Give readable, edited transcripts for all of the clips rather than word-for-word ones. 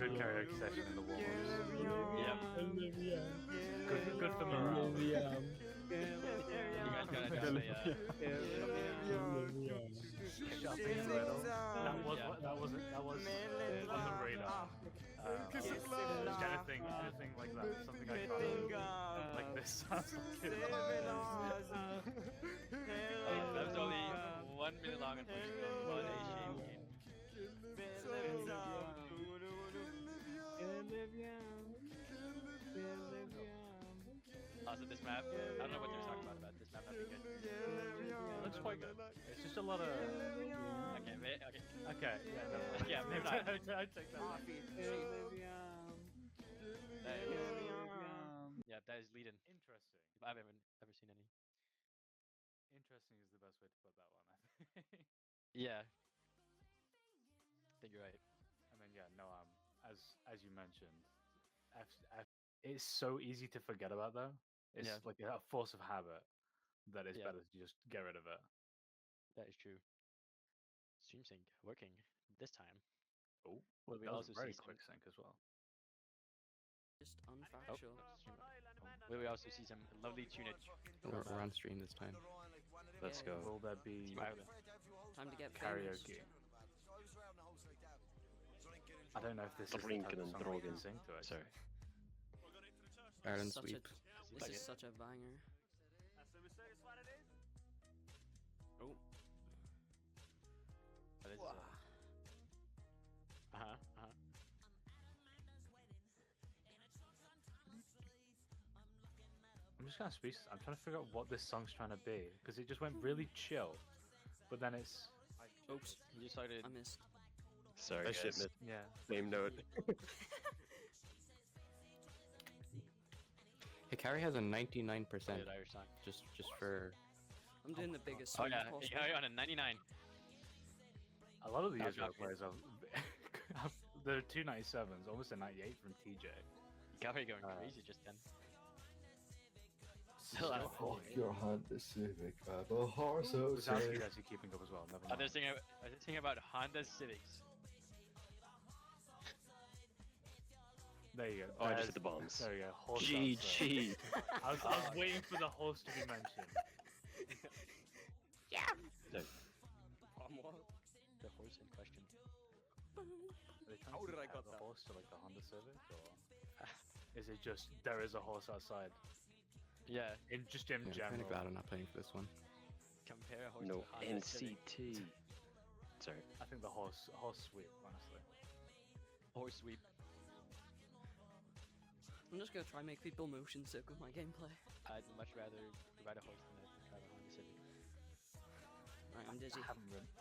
good karaoke session in the warm-ups. Yeah. Good for morale. You guys gotta just say Shopping in Riddle. That was on the radar. Just anything like that. Something iconic. Like this sounds like it. that was only 1 minute long and one A-shame game. Also, this map, I don't know what they're talking about this map not being good. It looks quite good. It's just a lot of... Okay, Okay, yeah, no. yeah, maybe not. I'd take that. Yeah, that is leading. Interesting. I've ever seen any. Interesting is the best way to put that one, I think. Yeah. I think you're right. And then yeah, no, as you mentioned, it's so easy to forget about though. It's like a force of habit that it's better to just get rid of it. That is true. Stream sync working this time. Oh, well, we that also was very see quick sync as well. Just unfactual. Will we also see some lovely tunage? We're on stream this time. Let's go. Will there be time to get karaoke? I don't know if this is the type of song we can sing to it. Sorry. Ireland sweep. This is such a banger. Oh. What is it? I'm just kind of speechless. I'm trying to figure out what this song's trying to be because it just went really chill, but then it's like, oops, you decided. I missed. Sorry, guys. Yeah. Same note. Hikari has a 99%. Irish song. Just for. I'm doing the biggest Oh swing yeah, possible. Hikari on a 99. A lot of the Israel players have they're 297s, almost a 98 from TJ. Hikari going crazy just then. Still at your Honda Civic, have a horse outside. Wazowski's actually keeping up as well. Never mind. They're singing about Honda Civics. There you go. Oh, I just hit the bombs. There you go. Horse GG. I was waiting for the horse to be mentioned. Yeah. No. The horse in question. How did I got the horse to like the Honda Civic, or is it just there is a horse outside? Yeah. In general. I'm kind of glad I'm not playing for this one. Compare a horse No to Honda NCT. Sorry. I think the horse sweep, honestly. Horse sweep. I'm just gonna try and make people motion sick with my gameplay. I'd much rather ride a horse than drive a Honda Civic. Right, I'm dizzy. I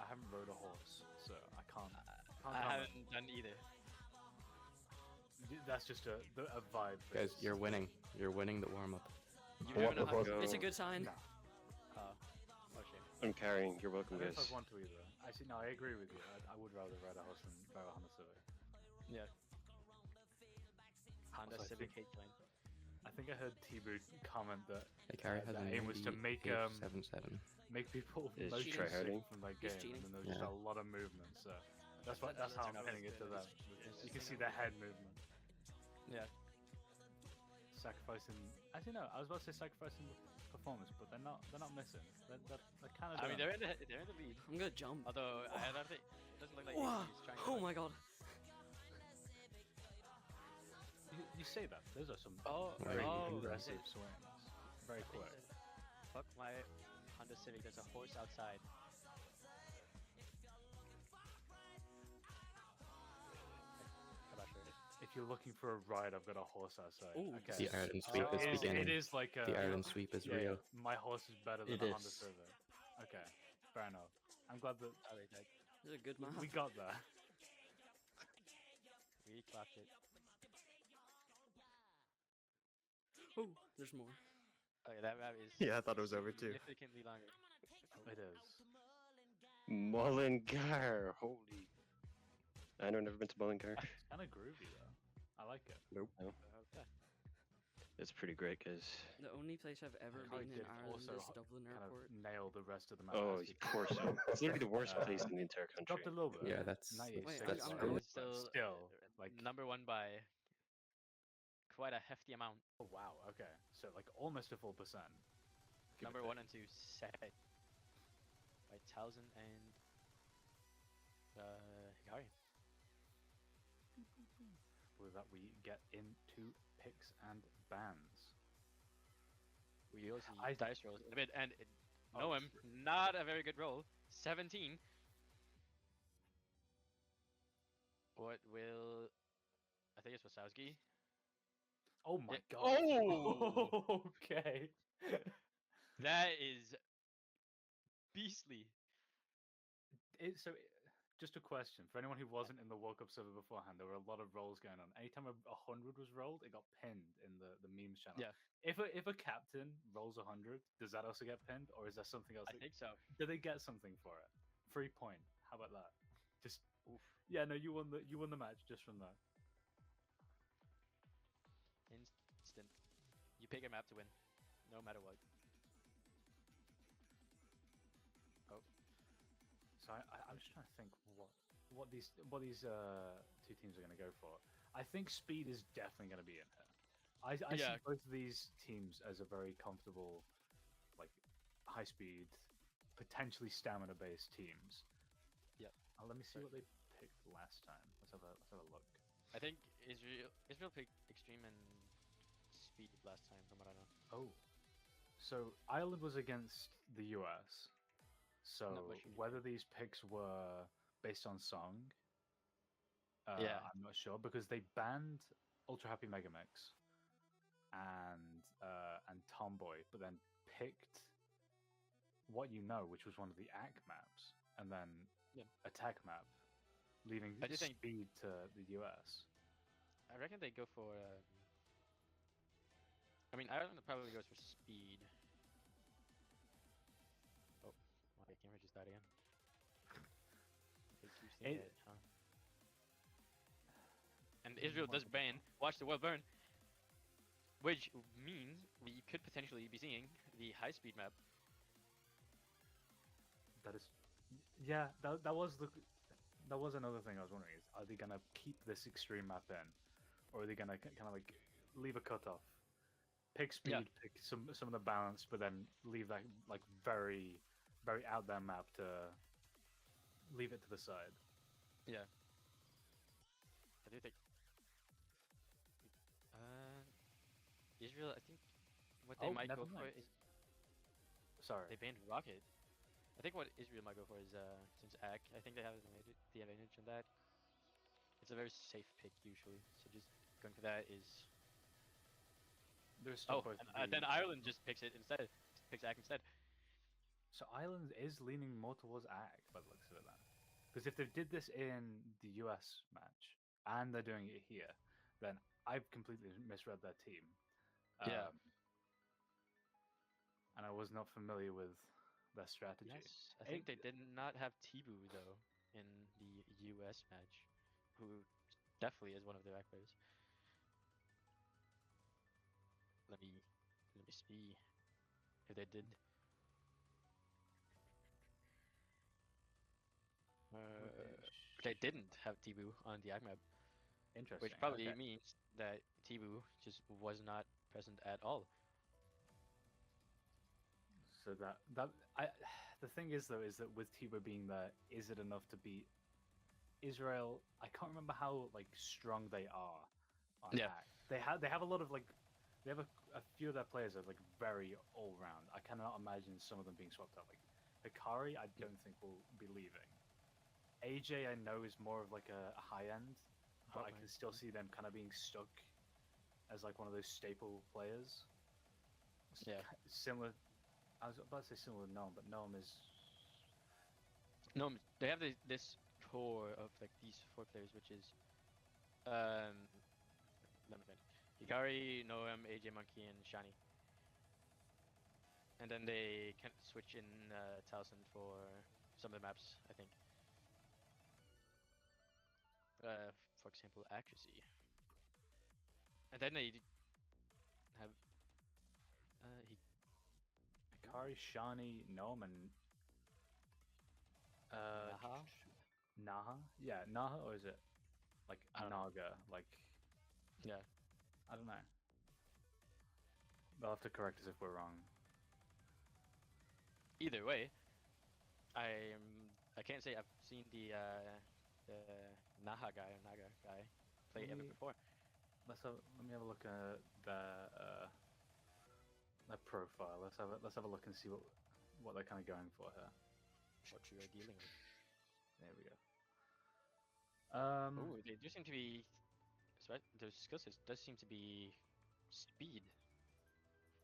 haven't rode a horse, so I can't. I haven't done either. That's just a vibe. Guys, you're winning. You're winning the warm-up. You've driven a Honda. It's a good sign. No. Oh, shame. I'm carrying. You're welcome, I don't guys. know if I want to either. Actually, no, I agree with you. I would rather ride a horse than drive a Honda Civic. Yeah. Honda Also, Civic hate train. I think I heard T-Boot comment that Hikari has the a aim was to make 78.77. make people Is motion try sick harding? from that He's game, cheating. and then there's just a lot of movement. So that's how I'm pinning it to them. You can see the head movement. Yeah. Sacrificing. Actually, no. I was about to say sacrificing the performance, but they're not missing. They're kind of. I mean, they're in the lead. I'm gonna jump. Although I don't think it doesn't look like Wow. he's trying. Oh my god. You say that. Those are some Very aggressive swings. Very quick. Fuck my Honda Civic. There's a horse outside. If you're looking for a ride, I've got a horse outside. Ooh. Okay. The Ireland sweep is beginning. It is like a. The Ireland sweep is real. My horse is better than It a is. Honda Civic. Okay, fair enough. I'm glad that This is a good map. we got there. We clapped it. Oh, there's more. Okay, that map is Yeah, I thought it was over too. significantly longer. It is. Mullingar. Holy. I know, I've never been to Mullingar. It's kind of groovy though. I like it. Nope. No. Okay. It's pretty great, guys. The only place I've ever How it been in did Ireland also is Dublin kind of Airport. nail the rest of the map. Oh, as you of course. It's literally the worst Uh, place in the entire country. dropped a little bit. Yeah, that's 98 Wait, seconds, I'm but good. still, like Like number one by quite a hefty amount. oh wow, okay, so like almost a full percent. Give or Number one take. and two set by Towson and Hikari. With that, we get into picks and bans. We also I- dice rolls in a bit, and Oh, Noam, not a very good roll. 17. What will? I think it's Wasowski. Oh my Yeah. god. Oh! Okay. That is beastly. Just a question for anyone who wasn't in the World Cup server beforehand. There were a lot of rolls going on. Anytime a 100 was rolled, it got pinned in the memes channel. Yeah. If a captain rolls 100, does that also get pinned, or is there something else? I think so. Do they get something for it? 3 point. How about that? Just Oof. yeah. No, you won the match just from that. Instant. You pick a map to win, no matter what. Oh. So I'm just trying to think what these two teams are going to go for. I think speed is definitely going to be in here. I Yeah. see both of these teams as a very comfortable, like high speed, potentially stamina based teams. Yep. Let me see what they picked last time. Let's have a look. I think Israel picked extreme and speed last time, from what I know. Oh, so Ireland was against the US. So Not much you whether these picks were based on song, Yeah. I'm not sure because they banned Ultra Happy Megamix and Tomboy, but then picked What You Know, which was one of the AC maps, and then Yeah. Attack map, leaving I do think- speed to the US. I reckon they go for. I mean, Ireland probably goes for speed. Oh, my camera just died again. They keep seeing It- it, huh? And Israel does ban Watch the World Burn, which means we could potentially be seeing the high-speed map. That is, yeah. That was another thing I was wondering: is are they gonna keep this extreme map in, or are they gonna kind of like leave a cutoff, pick speed, Yeah. pick some of the balance, but then leave that like very out there map to leave it to the side? Yeah. I do think. Israel, I think what they Oh, might never go for mind. is Sorry. they banned Rocket. I think what Israel might go for is since AC, I think they have the advantage in that. It's a very safe pick usually, so just going for that is. There's still Oh, both and then the- Ireland just picks it instead. Picks AC instead. So Ireland is leaning more towards AC by the looks of it then. Because if they did this in the US match and they're doing it here, then I've completely misread their team. Yeah. And I was not familiar with their strategy. Yes, I think they did not have Tibu though in the US match, who definitely is one of their back players. Let me see if they did. They didn't have Tibu on the map, Interesting. which probably okay. means that Tibu just was not present at all. So the thing is though is that with Tiba being there, is it enough to beat Israel? I can't remember how like strong they are on Yeah. AC. They have a lot of like they have a few of their players that are like very all round. I cannot imagine some of them being swapped out. Like Hikari, I don't think will be leaving. AJ, I know is more of like a high end, but I can still see them kind of being stuck as like one of those staple players. Yeah. Similar. I was about to say similar to Gnome, but Gnome is No, they have this core of like these four players, which is let me think. Hikari, Noam, AJ Monkey, and Shani. And then they can switch in Towson for some of the maps, I think. For example, accuracy. And then they have Hikari, Shani, Gnome, and Naha? Naha? Yeah, Naha, or is it? I don't know. Naga, like Yeah. I don't know. They'll have to correct us if we're wrong. Either way, I can't say I've seen the Naga guy play ever We- before. Let me have a look at their profile. Let's have a look and see what they're kind of going for here. What you are dealing with. There we go. Oh, they do seem to be. Their skill set does seem to be speed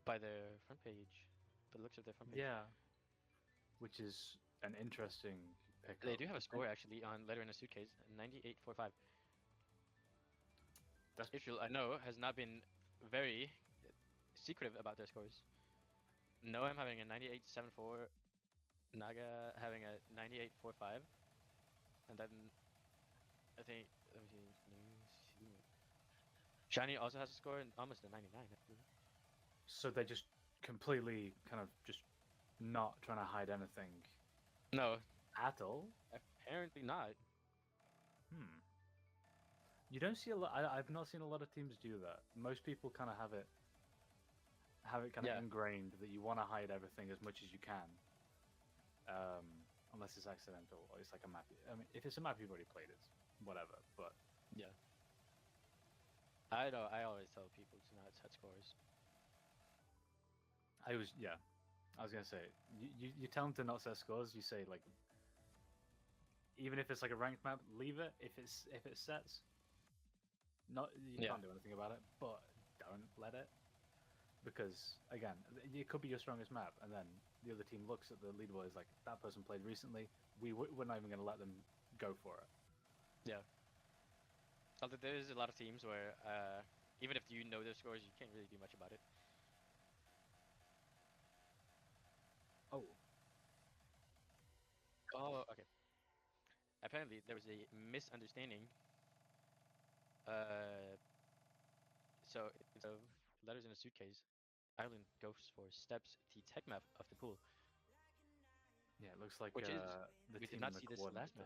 by their front page. By the looks of their front page. Yeah, which is an interesting pickup. They do have a score actually on Letter in a Suitcase, 98.45. That's Israel, I know, has not been very secretive about their scores. Noam having a 98.74, Naga having a 98.45, and then I think Shiny also has a score in almost a 99. Actually. so they're just completely kind of just not trying to hide anything No, at all. apparently not. You don't see a lot. I've not seen a lot of teams do that. Most people kind of have it kind of Yeah. ingrained that you want to hide everything as much as you can, unless it's accidental or it's like a map. I mean, if it's a map you've already played, it's whatever. But Yeah. I know. I always tell people to not touch scores. I was gonna say you tell them to not set scores. You say like, even if it's like a ranked map, leave it. If it sets, you Yeah. can't do anything about it. But don't let it, because again, it could be your strongest map, and then the other team looks at the leaderboard is like, that person played recently. We're not even gonna let them go for it. Yeah. Although there's a lot of teams where even if you know their scores, you can't really do much about it. Oh, Oh, okay. Apparently, there was a misunderstanding. So instead of Letters in a Suitcase, Ireland goes for Steps, the tech map of the pool, yeah, it looks like which is the we team did not in the see this last coordinator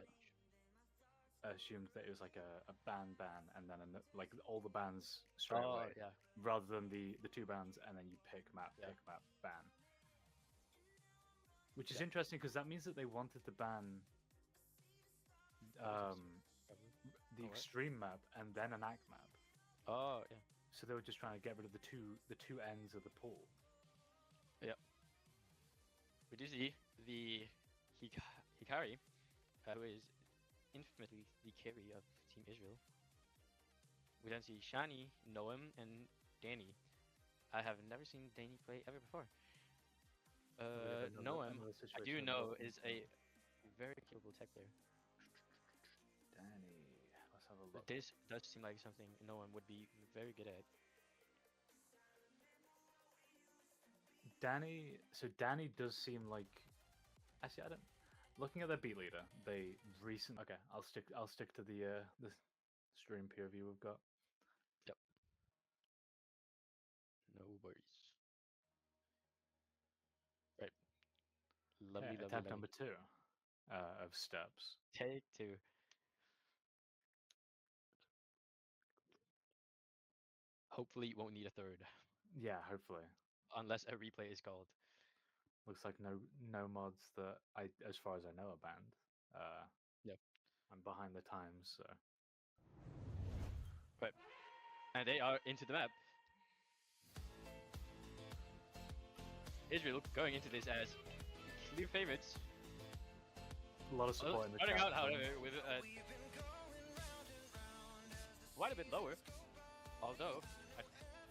match. assumed that it was like a ban, and then like all the bans straight Oh away, yeah, rather than the two bans, and then you pick map, Yeah. ban. Which is Yeah. interesting because that means that they wanted to ban the Oh, what? extreme map and then an act map. Oh yeah. So they were just trying to get rid of the two ends of the pool. We do see the Hikari, who is infamously the carry of Team Israel. We then see Shani, Noam, and Danny. I have never seen Danny play ever before. Noam, I do know, is a very capable tech player. Danny. Let's have a But look. this does seem like something Noam would be very good at. Danny does seem like, actually, I don't. Looking at their beat leader, they recent. Okay, I'll stick to the stream peer view we've got. No worries. Right. Lovely, Yeah, lovely, attempt lovely. number 2 of steps. Take 2. Hopefully, it won't need a third, Yeah, hopefully. unless a replay is called. Looks like no mods that as far as I know, are banned. Yep. I'm behind the times, so. Right. And they are into the map. Israel going into this as clear favorites. A lot of support in the Starting chat. out, however, with quite a bit lower. Although, I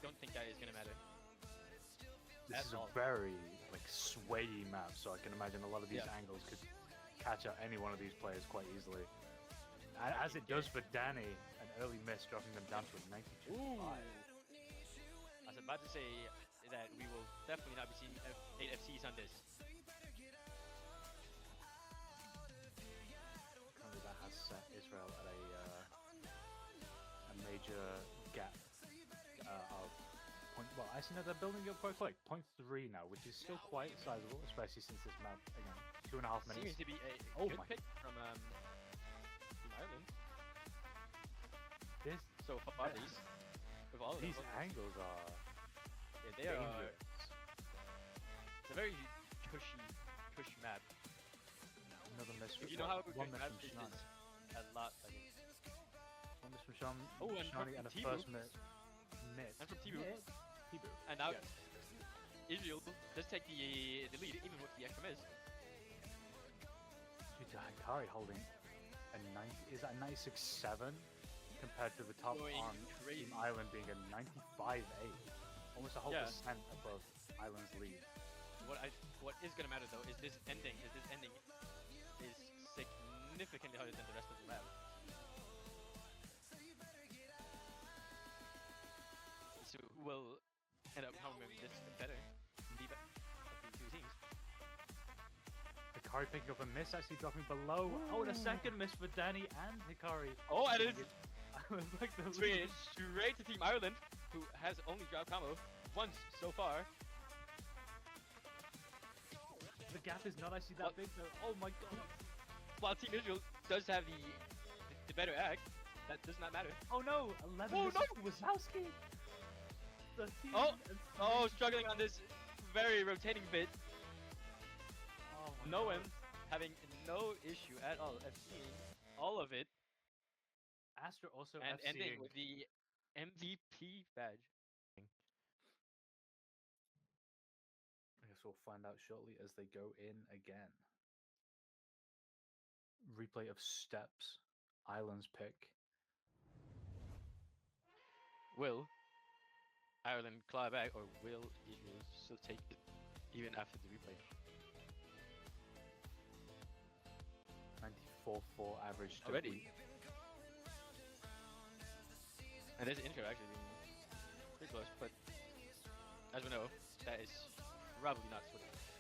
don't think that is going to matter. This at is all. a very like swayy map, so I can imagine a lot of these Yeah. angles could catch out any one of these players quite easily. As it does for Danny, an early miss dropping them down to a 92. Ooh. I was about to say that we will definitely not be seeing 8 FCs on this. Currently, that has set Israel at a major gap of point. Well, actually, no, they're building up quite quick. 0.3 now, which is still quite sizable, especially since this map again 2.5 minutes. Seems to be a Oh good my- pick from Ireland. This so far, at least. With all of them. these angles are Yeah, they are. dangerous. It's a very cushy map. Another miss. You know how one good miss map from is Shani. a lot. Like, One miss from Sean. Oh, and Shani from and a Tibu. first miss. And from Tibu. Tibu. and now Yes. Israel does take the lead, even with the extra miss. Dude, Hikari holding a 90. Is that 96.7 compared to the top Going on crazy. Team Island being a 95.8, almost a whole Yeah. percent above Island's lead. What is gonna matter though is this ending. Is significantly harder than the rest of the map. So we'll end up having this better. The two teams. Hikari picking up a miss, actually dropping below. Oh, and a second miss for Danny and Hikari. Oh, and it's Like the swinging lead. straight to Team Ireland, who has only dropped combo once so far. The gap is not actually that What? big though. Oh my god. While Team Israel does have the better act, that does not matter. Oh no, 11 Oh, misses no! from Wazowski. 13 Oh, and Oh, 3. struggling on this very rotating bit. Oh my No god. one having no issue at all of seeing all of it Astra also and ending FCing. with the MVP badge. I guess we'll find out shortly as they go in again. Replay of steps. Island's pick. Will Ireland claw back, or will Israel still take it even after the replay? 94.4 average to Already? week. And this intro actually being pretty close, but as we know, that is probably not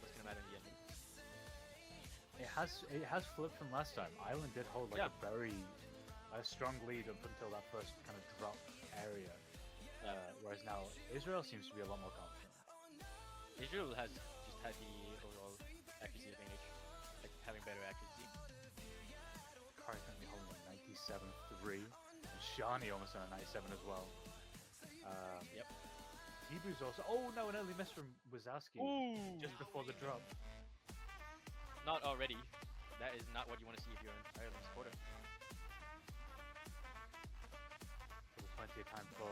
what's going to matter in the ending. It has flipped from last time. Island did hold like Yeah. a very strong lead up until that first kind of drop area. Whereas now Israel seems to be a lot more confident. Israel has just had the overall accuracy advantage, like having better accuracy. Currently holding a 97.3. And Shani almost on a 97 as well. Yep. Tibu's also. Oh no, an early miss from Wazowski Ooh! just before the drop. Not already. That is not what you want to see if you're an Ireland supporter. There's plenty of time for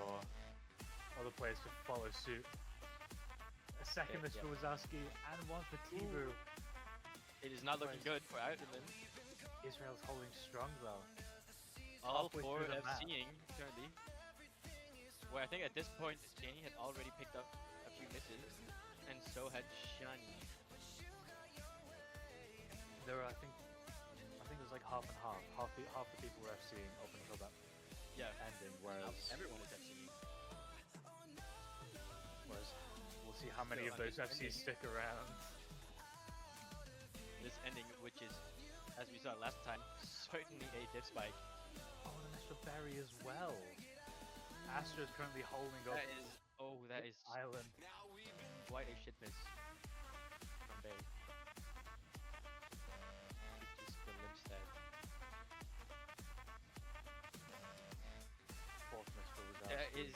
other players to follow suit. A second miss for Wazowski and one for Tibu. It is not looking good for Ireland. Israel's holding strong though. All Halfway four through the map. FCing currently. Where I think at this point, Janie had already picked up a few misses, and so had Shani. There are, I think it was like half and half. Half the people were FCing up until that Yeah, ending, now whereas everyone is FCing. we'll see how many Still of those on this FCs stick around. This ending, which is, as we saw last time, certainly a diff spike. Oh, and an extra berry as well. Astra's currently holding up That is Island. quite a shit miss from Bay. Just glimpse that. Fourth miss for Wazowski.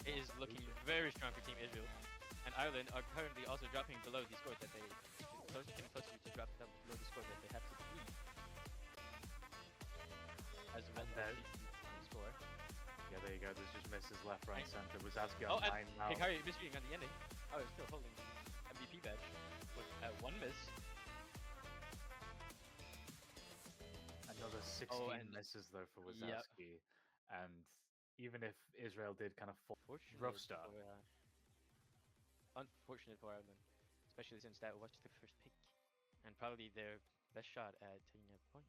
It is looking very strong for Team Israel, and Ireland are currently also dropping below the score that they getting closer to drop down below the score that they have to beat. As well as that- the score. Yeah, there you go. There's just misses left, right, and center. Wazowski Oh, on and 9 now. Hikari misreading on the ending. Oh, it's still holding the MVP badge with one miss. Another 16 Oh, and- misses though for Yep. Wazowski. And even if Israel did kind of fall, Unfortunate rough start. Unfortunate for Ireland, especially since that was the first pick and probably their best shot at taking a point.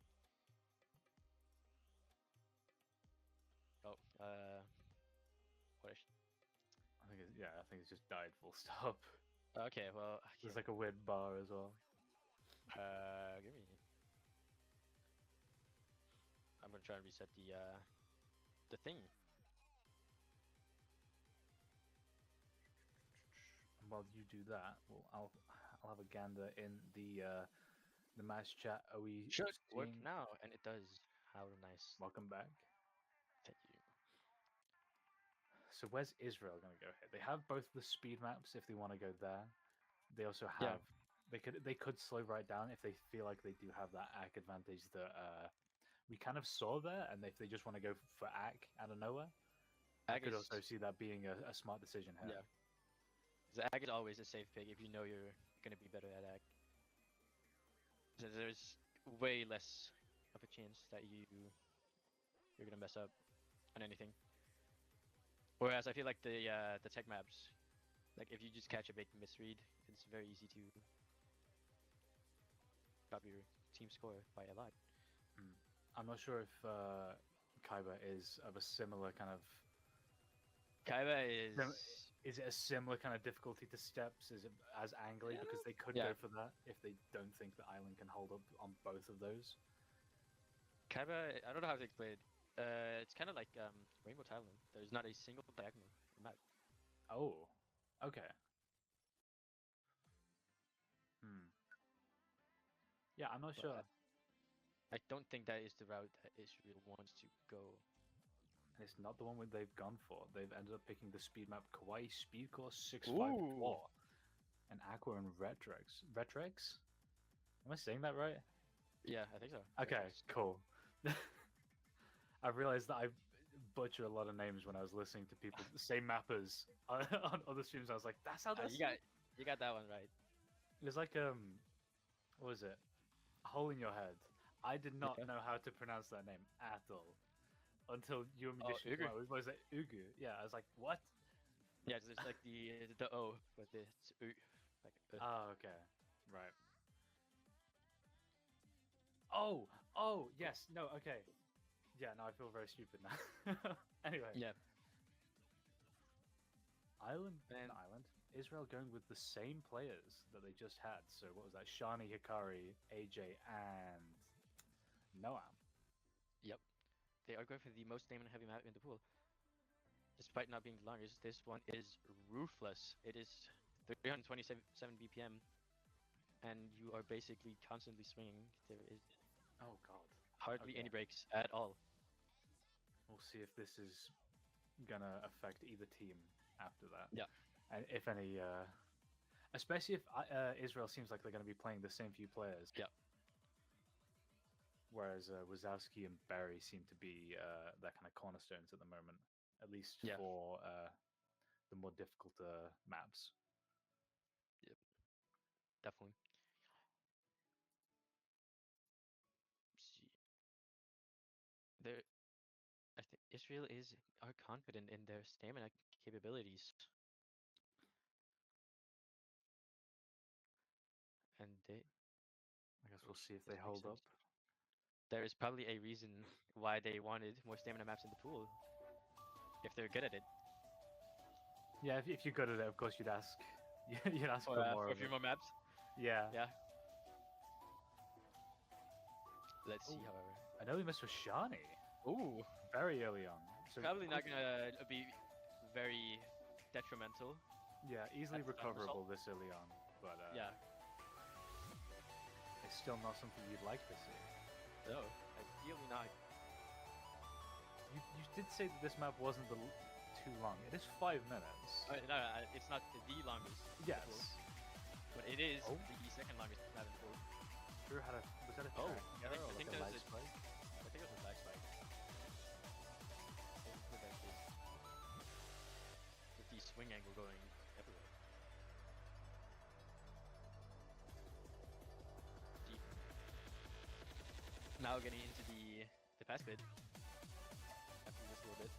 Oh, what? I think it's just died full stop. Okay, well, There's like a weird bar as well. give me. I'm gonna try and reset the thing. And while you do that, I'll have a gander in the match chat. Are we Should work seeing- now, and it does. How nice. Welcome back. Thank you. So where's Israel going to go here? They have both the speed maps if they want to go there. They also Yeah. have they could slow right down if they feel like they do have that ACK advantage that we kind of saw there, and if they just want to go for ACK out of nowhere, I Ag could is- also see that being a smart decision here. Yeah. The Ag is always a safe pick if you know you're gonna be better at Ag. So there's way less of a chance that you're gonna mess up on anything. Whereas I feel like the tech maps, like if you just catch a big misread, it's very easy to drop your team score by a lot. I'm not sure if Kaiba is of a similar kind of. Kaiba is Is it a similar kind of difficulty to steps? Is it as angly? Yeah. Because they could Yeah. go for that if they don't think the island can hold up on both of those. Kaiba. I don't know how to explain it. It's kind of like Rainbow Tiling. There's not a single diagonal map. Oh, okay. Hmm. Yeah, I'm not But sure. I don't think that is the route that Israel wants to go. And it's not the one that they've gone for. They've ended up picking the speed map Kawaii Speedcore 654 and Aqua and Retrex. Retrex? Am I saying that right? Yeah, I think so. Okay, cool. I realized that I butcher a lot of names when I was listening to people say mappers on other streams. I was like, that's how that's. You got that one right. It was like what was it? Hole in your head. I did not Yeah. know how to pronounce that name at all until you and me Oh, just came Ugu. out. It was like Ugu. Yeah, I was like, what? Yeah, it's like the O, but it's U. Like Oh, okay, right. Oh, yes, no, okay. Yeah, no, I feel very stupid now. Anyway, yeah. Island. Israel going with the same players that they just had. So what was that? Shani, Hikari, AJ, and Noam. Yep. They are going for the most stamina heavy map in the pool. Despite not being the longest, this one is ruthless. It is 327 BPM, and you are basically constantly swinging. There is Oh god. hardly Okay. any breaks at all. We'll see if this is gonna affect either team after that. Yeah. And if any, especially if Israel seems like they're gonna be playing the same few players. Yeah. Whereas Wazowski and Barry seem to be their kind of cornerstones at the moment, at least Yeah. for the more difficult maps. Definitely. See. I think Israel are confident in their stamina capabilities. And I guess we'll see if they Doesn't make hold up. sense. There is probably a reason why they wanted more stamina maps in the pool. If they're good at it. Yeah, if you're good at it, of course you'd ask. You'd ask For for more. a of few it. more maps. Yeah. Yeah. Let's see, Ooh. however. An early miss for Shani. Ooh. Very early on. So Probably not gonna be very detrimental. Yeah, easily That's the final result. recoverable this early on, but Yeah. it's still not something you'd like to see. No. Ideally not. You did say that this map wasn't too long. It is 5 minutes. No, it's not the longest. in the Yes. pool, but it is Oh. the second longest map in the pool. Drew had was that a Oh, track I think- error or I think like a that lag was a- spike? I think it was a lag spike. With the swing angle going everywhere. Deep. Now getting into the pass bid. After this a little bit.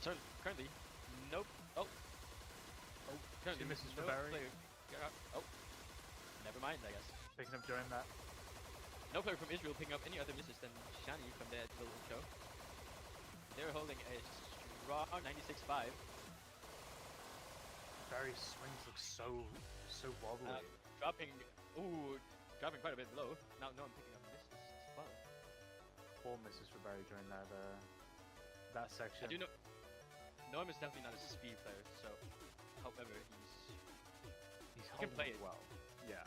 So currently, nope. Oh. Currently, misses for no Barry. player. Oh. Never mind, I guess. Picking up during that. No player from Israel picking up any other misses than Shani from that little intro. They're holding a strong 96.5. Barry's swings look so wobbly. Dropping quite a bit low. Now I'm picking up misses as well. 4 misses for Barry during that section. I do know Noam is definitely not a speed player, so however He's can holding play up it. well. Yeah.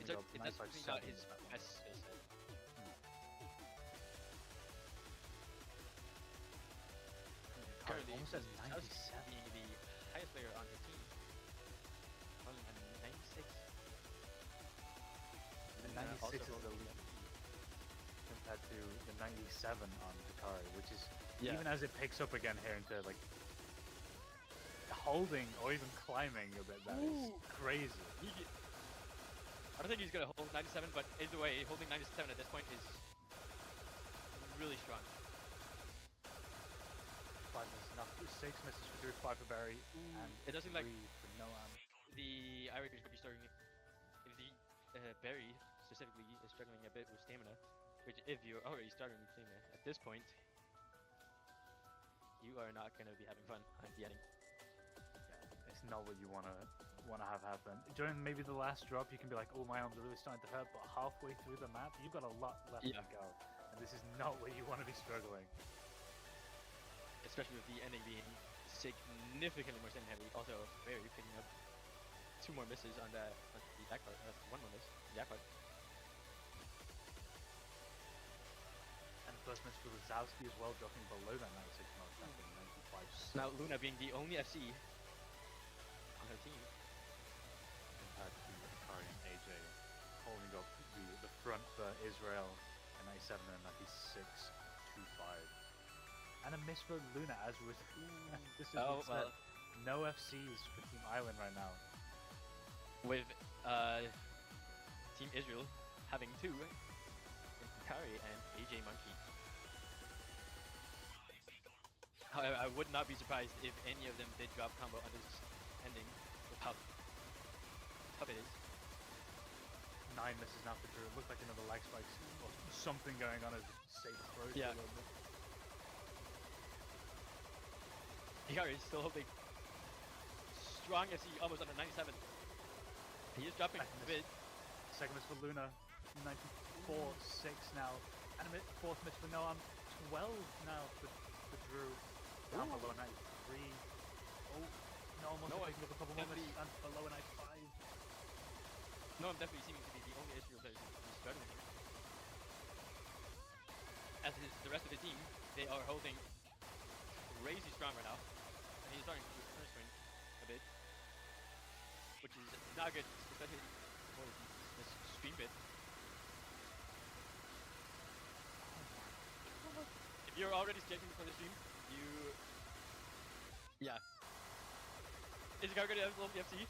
It's Holding up it's nice, like, definitely not 7 his in that one. best skill set. currently almost at Suitcase 97. being the highest player on his team. Holding a 96. The Luna 96 also is holding elite a- compared to the 97 on Hikari, which is Yeah. even as it picks up again here into like holding or even climbing a bit, that is crazy. I don't think he's gonna hold 97, but either way, holding 97 at this point is really strong. 5 misses, not 6 misses for Drew, 5 for Barry, and It doesn't like 3 for Noam. the Irish could be struggling. If the Barry specifically is struggling a bit with stamina, which if you're already struggling with stamina at this point, you are not gonna be having fun at the ending. Yeah, it's not what you wanna have happen. During maybe the last drop, you can be like, "Oh, my arms are really starting to hurt," but halfway through the map, you've got a lot left Yeah. to go, and this is not where you want to be struggling. Especially with the ending being significantly more stamina heavy. Also, Barry picking up 2 more misses on the back part. 1 more miss. Yeah, part. And first miss for Lazowski as well, dropping below that 96 mark, back in 95. Now Luna being the only FC on her team. Compared to Hikari and AJ holding up the front for Israel at 97 and 96, 2-5. And a miss for Luna, as was this is Oh, said. well. No FCs for Team Island right now. With Team Israel having 2 in Hikari and AJ Monkey. However, I would not be surprised if any of them did drop combo on this ending with how tough it is. 9 misses now for Drew. It looked like another lag spike or something going on as Saber throws Yeah. a little bit. Hikari is still holding strong FC almost under 97. He is dropping Second a miss. bit. Second miss for Luna, 94-6 now. And a fourth miss for Noam, 12 now for Drew. Down below 93. Oh, Noam wants Noam to pick up a couple more definitely- misses, and below a 95. No, I'm definitely seeming to be the only Israel player who's struggling here. As is the rest of the team, they are holding crazy strong right now. And he's starting to turn swing a bit. Which is not good, especially for this stream bit. If you're already skating for the stream, you... Yeah. Is Hikari gonna have the FC?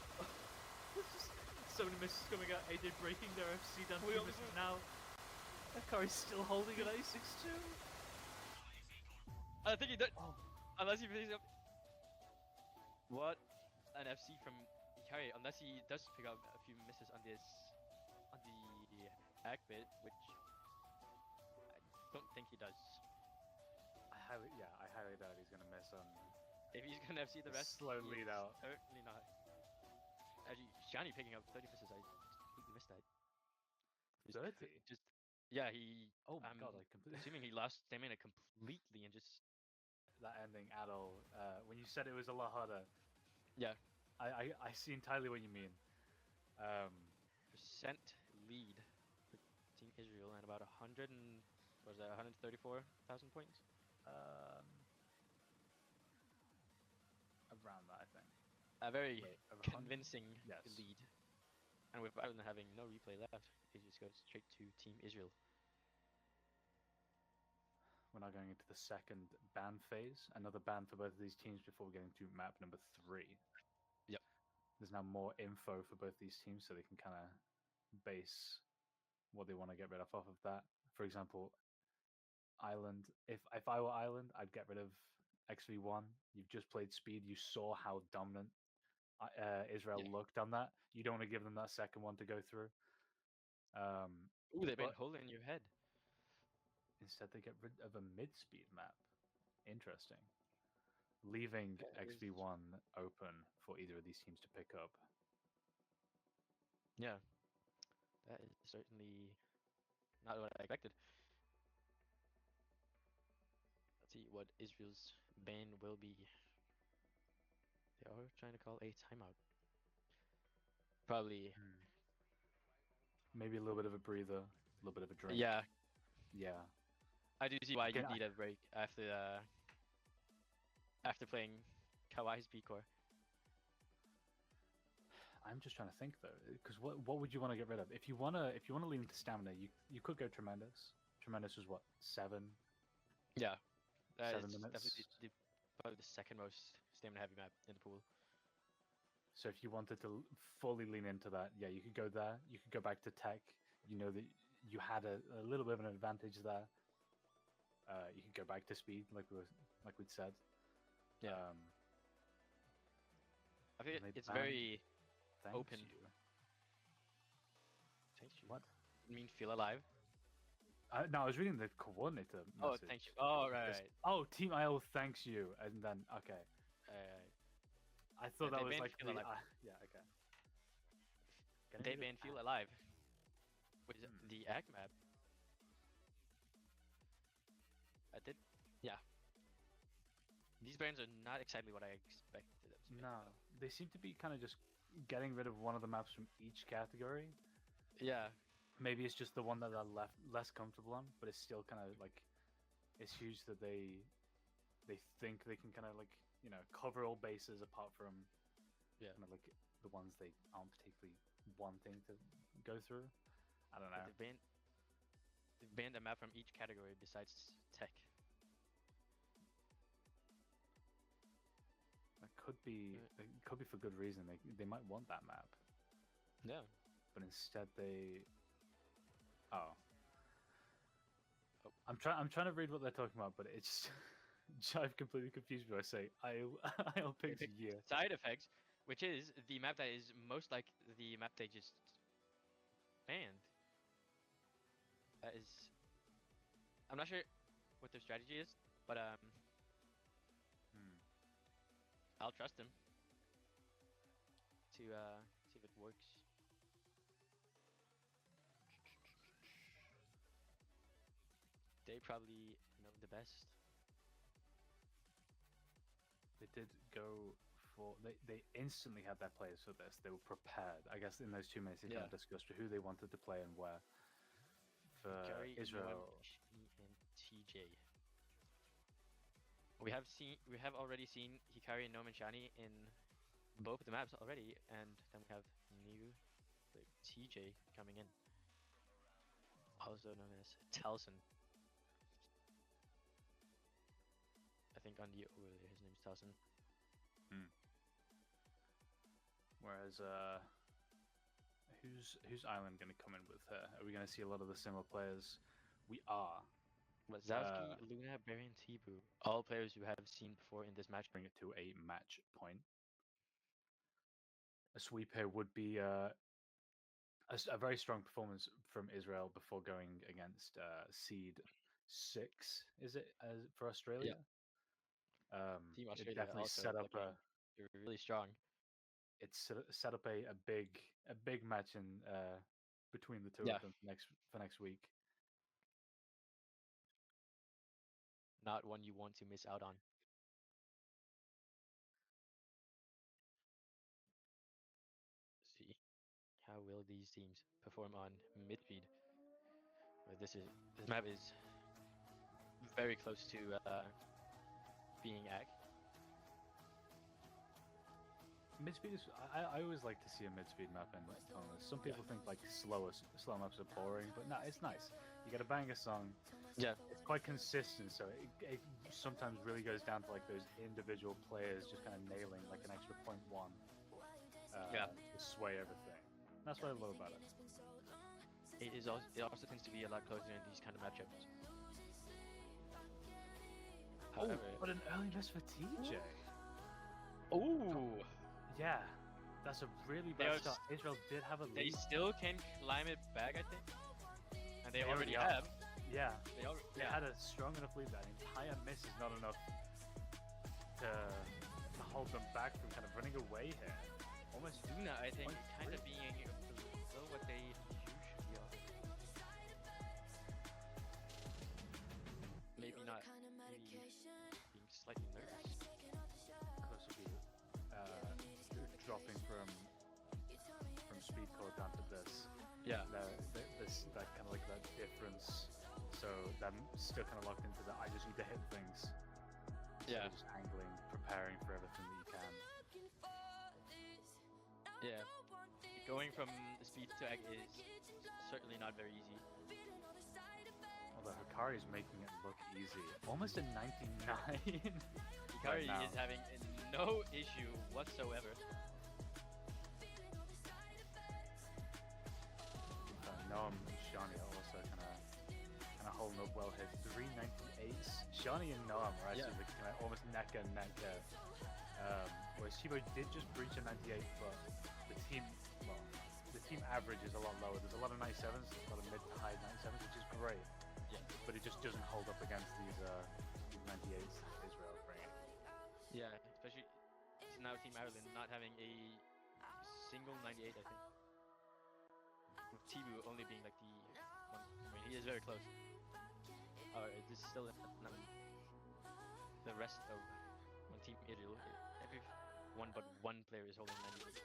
There's just so many misses coming out. AJ breaking their FC down We 2 only misses do- now. Hikari's still holding an 86-2. I think he did. Oh. Unless he plays up. What an FC from Hikari, unless he does pick up a few misses on this, on the back bit, which I don't think he does. I highly doubt he's gonna miss on If he's gonna FC the rest, slow he lead is out. certainly not. Actually, Shani picking up 30 misses, I completely missed that. 30? Just yeah, he. Oh my I'm god, I completely assuming he lost stamina completely and just that ending at all. When you said it was a lot harder, yeah. I see entirely what you mean. Percent lead for Team Israel and about 100 and what was that 134,000 points? Around that, I think. A very Wait, over 100? convincing Yes. lead. And with Ireland having no replay left, it just goes straight to Team Israel. We're now going into the second ban phase. Another ban for both of these teams before we get into map number 3. Yep. There's now more info for both these teams, so they can kind of base what they want to get rid of off of that. For example, Ireland. If I were Ireland, I'd get rid of XV1. You've just played Speed. You saw how dominant Israel Yeah. looked on that. You don't want to give them that second one to go through. Ooh, they've been But- holding your head. Instead, they get rid of a mid-speed map. Interesting. Leaving That is- XV1 open for either of these teams to pick up. Yeah. That is certainly not what I expected. Let's see what Israel's ban will be. They are trying to call a timeout. Probably. Maybe a little bit of a breather, a little bit of a drink. Yeah, Yeah. I do see why you Okay, need a break after after playing Kawaii Speedcore. I'm just trying to think though, because what would you want to get rid of? If you wanna lean into stamina, you could go tremendous. Tremendous is what, 7? Yeah, that 7 is minutes. definitely probably the second most stamina heavy map in the pool. So if you wanted to fully lean into that, yeah, you could go there. You could go back to tech. You know that you had a little bit of an advantage there. You could go back to speed, like we'd said. Yeah. I feel they it's ban- very Thanks open. you. Thank you. What? You mean feel alive? No, I was reading the coordinator Oh, message. thank you. Oh, right. It's, oh, Team IL thanks you, and then okay. I thought Yeah, that they was banned like Feel the, Alive. yeah, okay. They banned Feel Alive, which is the ag map. I did, yeah. These bans are not exactly what I expected them to be. No, they seem to be kind of just getting rid of one of the maps from each category. Yeah, Maybe it's just the one that they're less comfortable on, but it's still kind of like, it's huge that they think they can kind of like, you know, cover all bases apart from, yeah. kind of like the ones they aren't particularly wanting to go through. I don't know. They've banned a map from each category besides tech. It could be for good reason. They might want that map, Yeah. but instead they. Oh. Oh. I'm trying to read what they're talking about, but it's I've completely confused me. I say I'll pick Pick year. Side effects, which is the map that is most like the map they just banned. That is, I'm not sure what their strategy is, but I'll trust them to see if it works. They probably know the best. They did go for they instantly had their players for this. They were prepared. I guess in those 2 minutes they kind of discussed who they wanted to play and where. For Kawaii, Israel, and TJ. We have already seen Hikari and Nomanshani in both of the maps already, and then we have new TJ coming in, also known as Telson. I think on the overlay his name's Telson. Whereas who's island going to come in with her? Are we going to see a lot of the similar players? We are. Wazowski, Luna, Barry, and Tibu, all players you have seen before in this match. Bring it to a match point. A sweep here would be a very strong performance from Israel before going against seed 6. Is it for Australia? Team It Australia definitely also set up you're really strong. It's set up a big match in between the two of them for next week. Not one you want to miss out on. See how will these teams perform on midfield. This map is very close to being ag. Midspeed is. I always like to see a midspeed map in tournaments. Some people think like slow maps are boring, but no, it's nice. You get a banger song. Yeah. It's quite consistent, so it sometimes really goes down to like those individual players just kind of nailing like an extra 0.1 to sway everything. That's what I love about it. It also tends to be a lot closer in these kind of matchups. However, but an early miss for TJ. Oh. Yeah, that's a really bad start. Israel did have a They lead. still can climb it back, I think. And they already are. have. Yeah, they yeah. had a strong enough lead. That entire miss is not enough to hold them back from kind of running away here. Almost Luna, I think, kind of being below what they usually are. Maybe not. Maybe being slightly nervous. Because of the dropping from Speedcore down to this. Yeah. That kind of like that difference. So I'm still kind of locked into that. I just need to hit things. instead Yeah. of just angling, preparing for everything that you can. Yeah. Going from speed to egg is certainly not very easy. Although Hikari is making it look easy. Almost a 99. Hikari now. is having no issue whatsoever. Noam and Shani are also kind of holding up well here. 398s. Shani and Noam are actually Yeah. looking like almost neck and neck here. Whereas Shibo did just breach a 98, but the team average is a lot lower. There's a lot of 97s, a lot of mid to high 97s, which is great. Yeah. But it just doesn't hold up against these 98s that Israel is bringing. Yeah, especially now Team Ireland not having a single 98, I think. With Tibu only being like the one. I mean, he is very close. This is still the rest of on Team Israel. Everyone but one player is holding 98.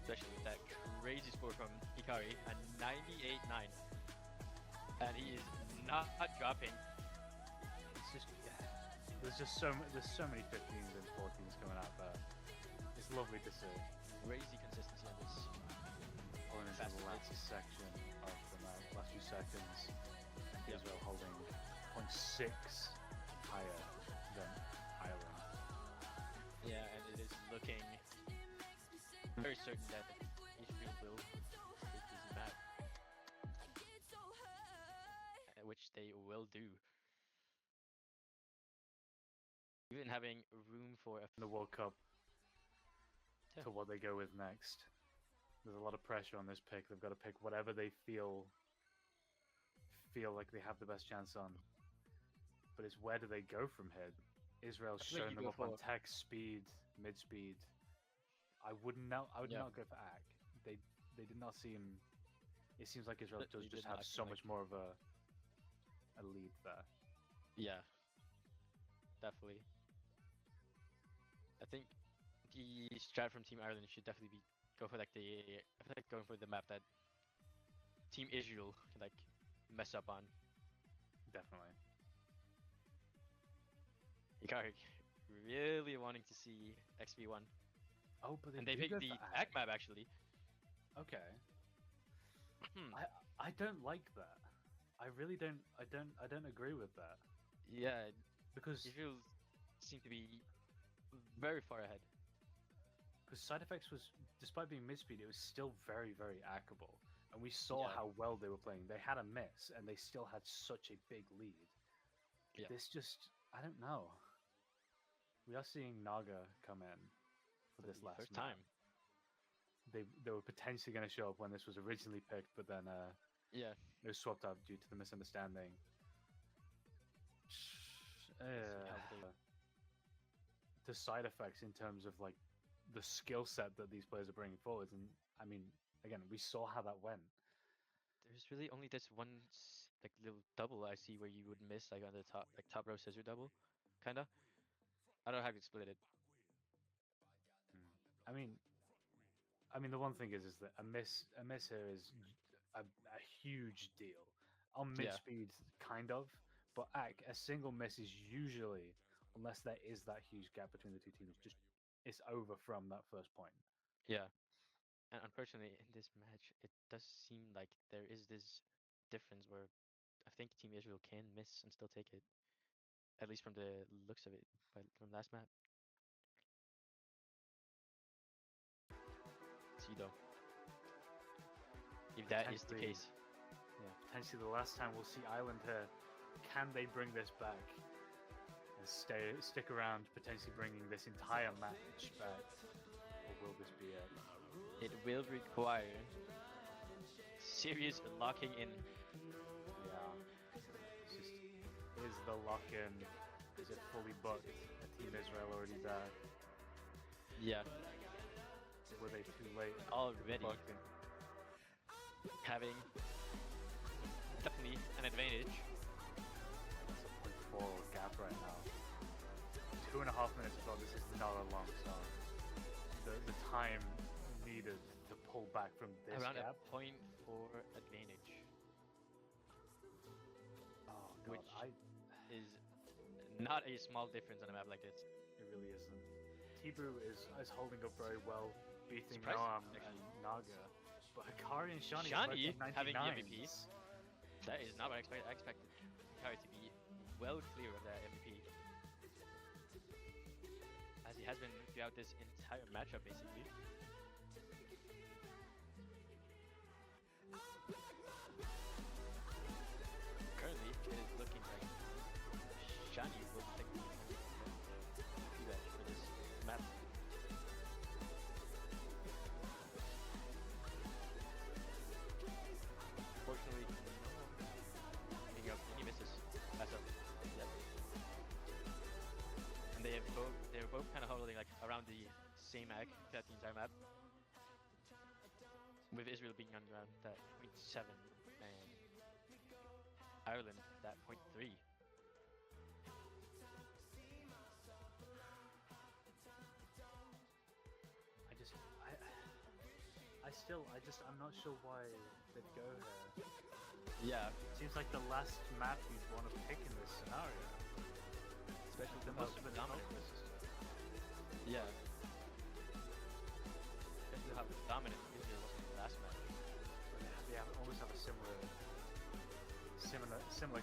Especially with that crazy score from Hikari, a 98-9. And he is not dropping. It's just there's so many 15s and 14s coming out there. It's lovely to see. Crazy consistency on this. Going into Fast the last hits. section of the last few seconds, Yep. Israel holding 0.6 higher than Ireland. Yeah, and it is looking very certain that Israel will take this map. Which they will do. Even having room for a In the World Cup Yeah. to what they go with next. There's a lot of pressure on this pick. They've got to pick whatever they feel like they have the best chance on. But it's where do they go from here? Israel's I feel like showing you them go up on for- tech, speed, mid speed. I would not go for Ak. They did not seem. It seems like Israel They does did just not have seem so like- much more of a lead there. Yeah, definitely. I think the strat from Team Ireland should definitely be go for like I feel like going for the map that Team Israel can like mess up on. Definitely. Hikari really wanting to see XP1, Oh, but and they do picked go the for Ak map actually. Okay. Hmm. I don't like that. I really don't. I don't agree with that Yeah, because Israel seem to be very far ahead. Side Effects was, despite being mid-speed, it was still very hackable, and we saw Yeah. how well they were playing. They had a miss, and they still had such a big lead. Yeah. This just, I don't know. We are seeing Naga come in for this the last first map. time. They were potentially going to show up when this was originally picked, but then Yeah, it was swapped out due to the misunderstanding. The Side Effects in terms of like the skill set that these players are bringing forwards, and I mean, again, we saw how that went. there's really only this one like little double I see where you would miss like on the top, like top row scissor double, kinda. I don't know how to split it. I mean, the one thing is that a miss here is a huge deal. On mid Yeah. speed, kind of, but a single miss is usually, unless there is that huge gap between the two teams, just it's over from that first point. Yeah. And unfortunately, in this match, it does seem like there is this difference where I think Team Israel can miss and still take it, at least from the looks of it, from last map. See though, if that is the Potentially- case, Yeah, potentially the last time we'll see Ireland here. Can they bring this back and stick around, potentially bringing this entire match back, or will this be it? it will require serious locking in. Yeah. It's just, is the lock-in, is it fully booked? A Team Israel already there? Yeah, Were they too late? already Booking? having definitely an advantage. It's a 0.4 gap right now. 2.5 minutes as well. This is not a long song. The time needed to pull back from this Around gap. a 0.4 advantage. which I is not a small difference on a map like this. it really isn't. T-Brew is holding up very well, beating Surprising, Noam actually. and Naga. But Hikari and Shani, Shani are both having the 99s. MVP. That is not what I expected. I expected Hikari to be well clear of that MVP. As he has been throughout this entire matchup, basically. Currently, it is looking like Shani will take the MVP badge for this map. Fortunately, picking up any misses. That's up. Yep. And they're both kind of holding like around the same ag throughout the entire map. With Israel being on around that 0.7 and Ireland that 0.3. I'm not sure why they'd go there. Yeah, Seems like the last map you'd want to pick in this scenario. especially There with must have been dominant. dominant. Yeah. Especially how dominant Israel was in the last match. They almost have a similar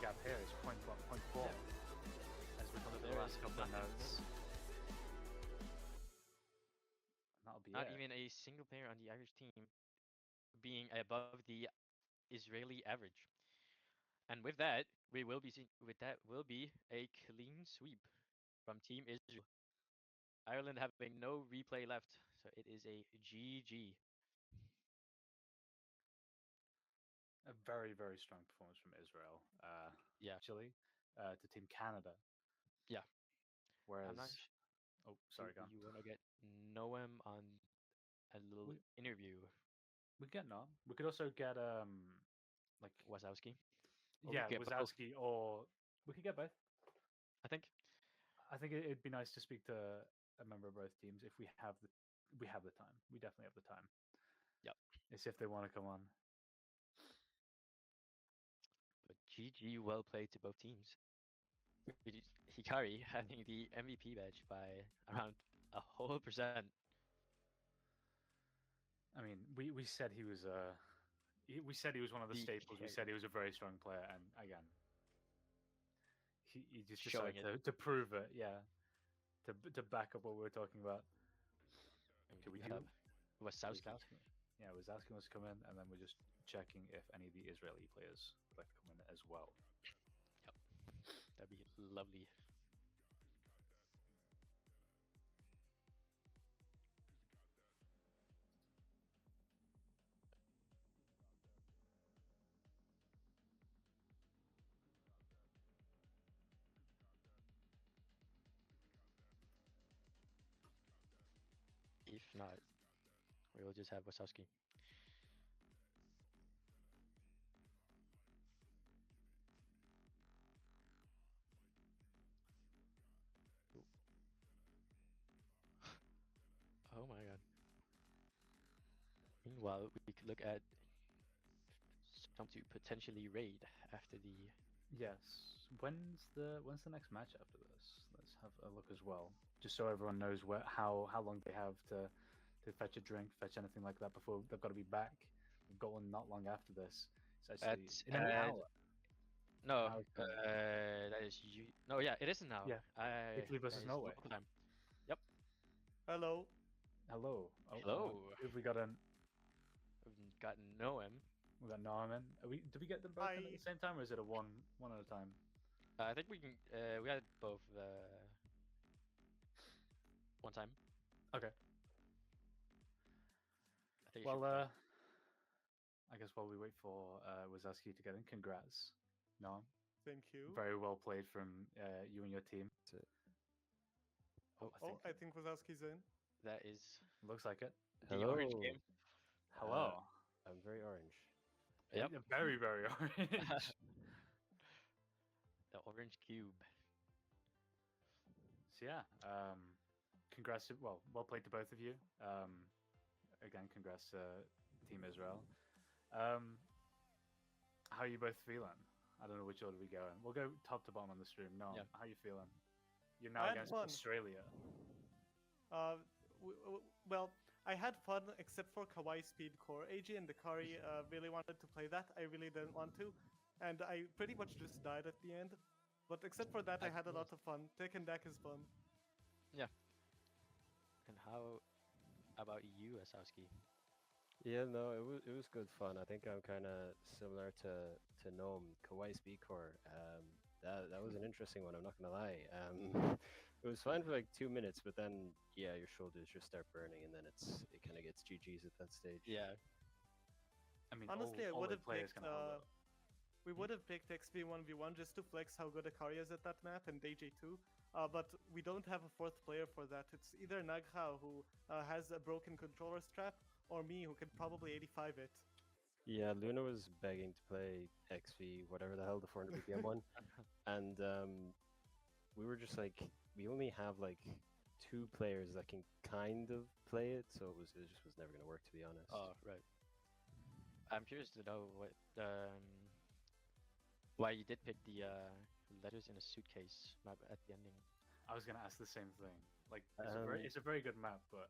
gap here. It's 0.4. Yeah. As we come to the There last is couple of nothing notes. That'll be Not it. even a single player on the Irish team being above the Israeli average. And with that, we will be seeing will be a clean sweep from Team Israel. Ireland having no replay left, so it is a GG. A very, very strong performance from Israel. Yeah. Actually, to Team Canada. Yeah. Whereas, I'm not oh, sorry, go on. You want to get Noam on a little interview. We get no. We could also get like Wazowski. Or we yeah, could get both. Wazowski, or we could get both. I think. I think it'd be nice to speak to a member of both teams if we have the time. We definitely have the time. Yep. It's if they want to come on. But GG, well played to both teams. Hikari having the MVP badge by around a whole percent. I mean, we said he was we said he was one of the The staples. We carry. said he was a very strong player, and again, he just Showing decided to prove it. Yeah, to back up what we were talking about. And we we do have Wazowski. Yeah, Wazowski wants to come in, and then we're just checking if any of the Israeli players would like to come in as well. Yep. That'd be lovely. If not, we will just have Wazowski. Ooh. Oh my god. Meanwhile, we could look at some to potentially raid after the. Yes. When's the next match after this? Let's have a look as well, just so everyone knows how long they have to fetch a drink, fetch anything like that before they've got to be back. We've got one not long after this. It's actually That's in an hour. No, Now it's coming. that is no, yeah, it isn't now. Yeah, Italy versus that is Norway. local time. Yep. Hello. Hello. Oh, Hello. Have we got We've got Noam. we got Norman? Did we get them both in at Hi. the same time, or is it a one at a time? I think we can. We had both one time. Okay. I think. Well, I guess while we wait for Wazowski to get in, congrats, Norm. Thank you. Very well played from you and your team. Oh, I think Wazowski's in. that is Looks like it. the Hello. orange game. Hello. I'm very orange. Yep. Very, very orange. The orange cube. So yeah, congrats. Well played to both of you. Again, congrats to Team Israel. How are you both feeling? I don't know which order we go in. We'll go top to bottom on the stream. No, Yeah. how you feeling? You're I now had against fun. Australia. Well, I had fun except for Kawaii Speedcore. AJ and Dakari really wanted to play that. I really didn't want to, and I pretty much just died at the end. But except for that, I had a lot of fun. Tick and deck is fun. And how about you, Asowski? Yeah, no, it was good fun. I think I'm kind of similar to Gnome, Kawaii Speedcore. That was an interesting one. I'm not gonna lie. It was fine for like 2 minutes, but then yeah, your shoulders just start burning, and then it kind of gets GG's at that stage. Yeah. I mean, Honestly, I all would the have players picked. can hold up. We would have picked XP1v1 just to flex how good Akari is at that map, and AJ too. But we don't have a fourth player for that. It's either Nagha, who has a broken controller strap, or me, who can probably 85 it. Yeah, Luna was begging to play XV, whatever the hell the 400 BPM one, and we were just like, we only have like 2 players that can kind of play it, so it just was never gonna work, to be honest. Oh, right. I'm curious to know why you did pick the letters in a suitcase map at the ending. I was gonna ask the same thing. Like, it's a Um, very good map, but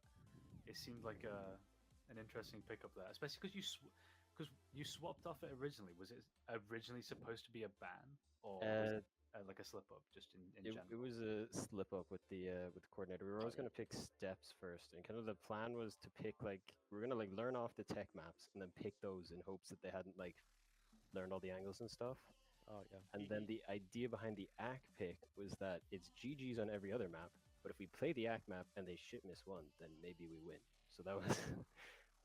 it seemed like an interesting pickup there, especially because you swapped off it originally. Was it originally supposed to be a ban, or was it like a slip up just in general? It was a slip up with the coordinator. We were always going to pick steps first, and kind of the plan was to pick like we were going to like learn off the tech maps and then pick those in hopes that they hadn't like learned all the angles and stuff. Oh yeah. And then the idea behind the ACK pick was that it's GG's on every other map, but if we play the ACK map and they shit miss one, then maybe we win. So that was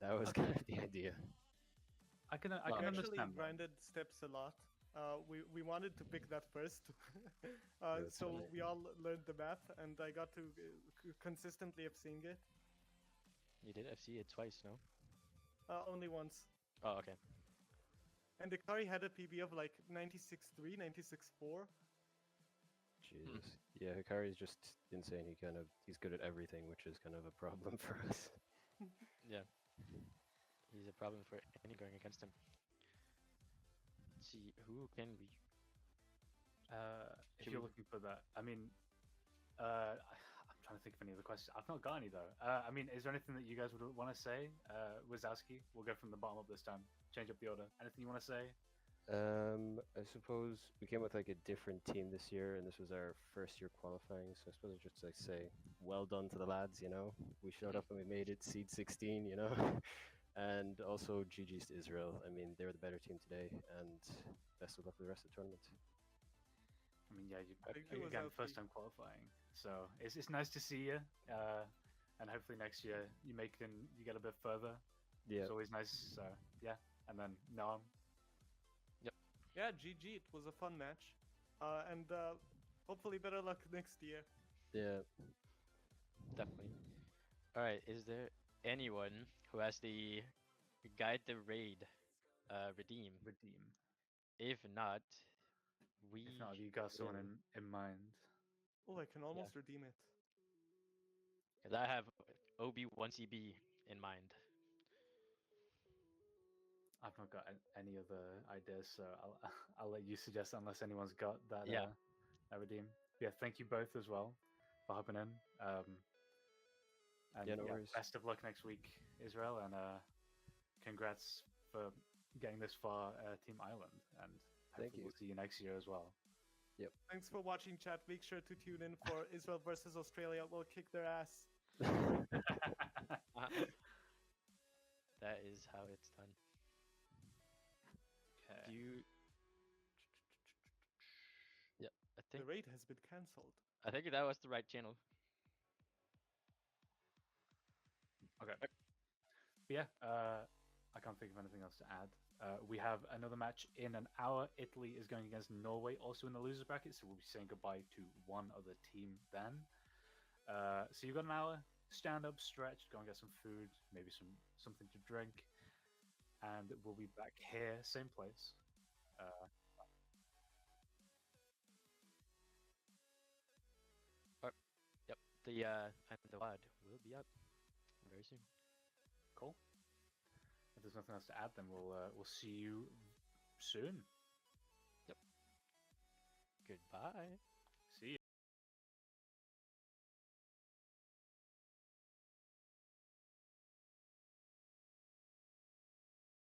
that was kind of the idea. I can We actually understand that. grinded steps a lot. We wanted to pick that first, That's so funny. we all learned the map, and I got to consistently seeing it. You did FC it twice, no? Only once. Oh, okay. And Akari had a PB of like 96.3, 96.4. Jesus. Yeah, Hikari's just insane. He's good at everything, which is kind of a problem for us. Yeah. He's a problem for any going against him. Let's see, who can we? If Should you're we- looking for that, I mean, I'm trying to think of any other questions. I've not got any though. I mean, is there anything that you guys would want to say? Wazowski, we'll go from the bottom up this time. Change up the order. Anything you want to say? I suppose we came with like a different team this year, and this was our first year qualifying. So I suppose I'd just like say, well done to the lads. You know, we showed up and we made it seed 16. You know, and also GG's to Israel. I mean, they were the better team today, and best of luck with the rest of the tournament. I mean, yeah, Thank you, again, Wazowski. first time qualifying, so it's nice to see you. And hopefully next year you get a bit further. Yeah, It's always nice. So yeah, and then Noam. Yeah, GG. It was a fun match, and hopefully better luck next year. yeah. Definitely. All right. Is there anyone who has the guide the raid redeem? Redeem. If not, we. If not, have you got someone in mind? Oh, I can almost redeem it. 'Cause I have OB1CB in mind. I've not got any other ideas, so I'll let you suggest unless anyone's got that. Yeah. That redeem. Yeah, thank you both as well for hopping in. And Yeah, no worries. best of luck next week, Israel, and congrats for getting this far, Team Island, and Thank hopefully you. we'll see you next year as well. Thanks for watching, chat. Make sure to tune in for Israel versus Australia. We'll kick their ass. That is how it's done. Okay. Do you? Yeah, I The think raid has been cancelled. that was the right channel. Okay. But yeah, I can't think of anything else to add. We have another match in an hour. Italy is going against Norway, also in the losers bracket, so we'll be saying goodbye to one other team then. So you've got an hour. Stand up, stretch, go and get some food, maybe something to drink, and we'll be back here, same place. Yep, the and the WAD will be up very soon. Cool. If there's nothing else to add, then we'll see you soon. Goodbye.